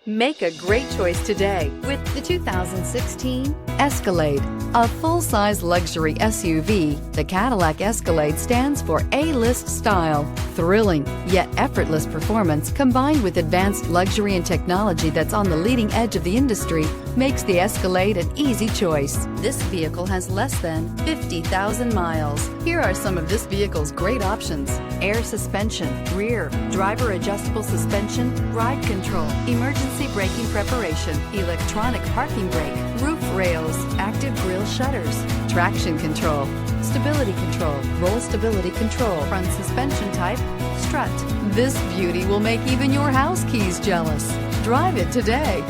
Make a great choice today with the 2016 Escalade. A full-size luxury SUV, the Cadillac Escalade stands for A-list style. Thrilling, yet effortless performance combined with advanced luxury and technology that's on the leading edge of the industry makes the Escalade an easy choice. This vehicle has less than 50,000 miles. Here are some of this vehicle's great options: air suspension, rear, driver adjustable suspension, ride control, emergency braking preparation, electronic parking brake, roof rails, active grille shutters, traction control, stability control, roll stability control, front suspension type, strut. This beauty will make even your house keys jealous. Drive it today.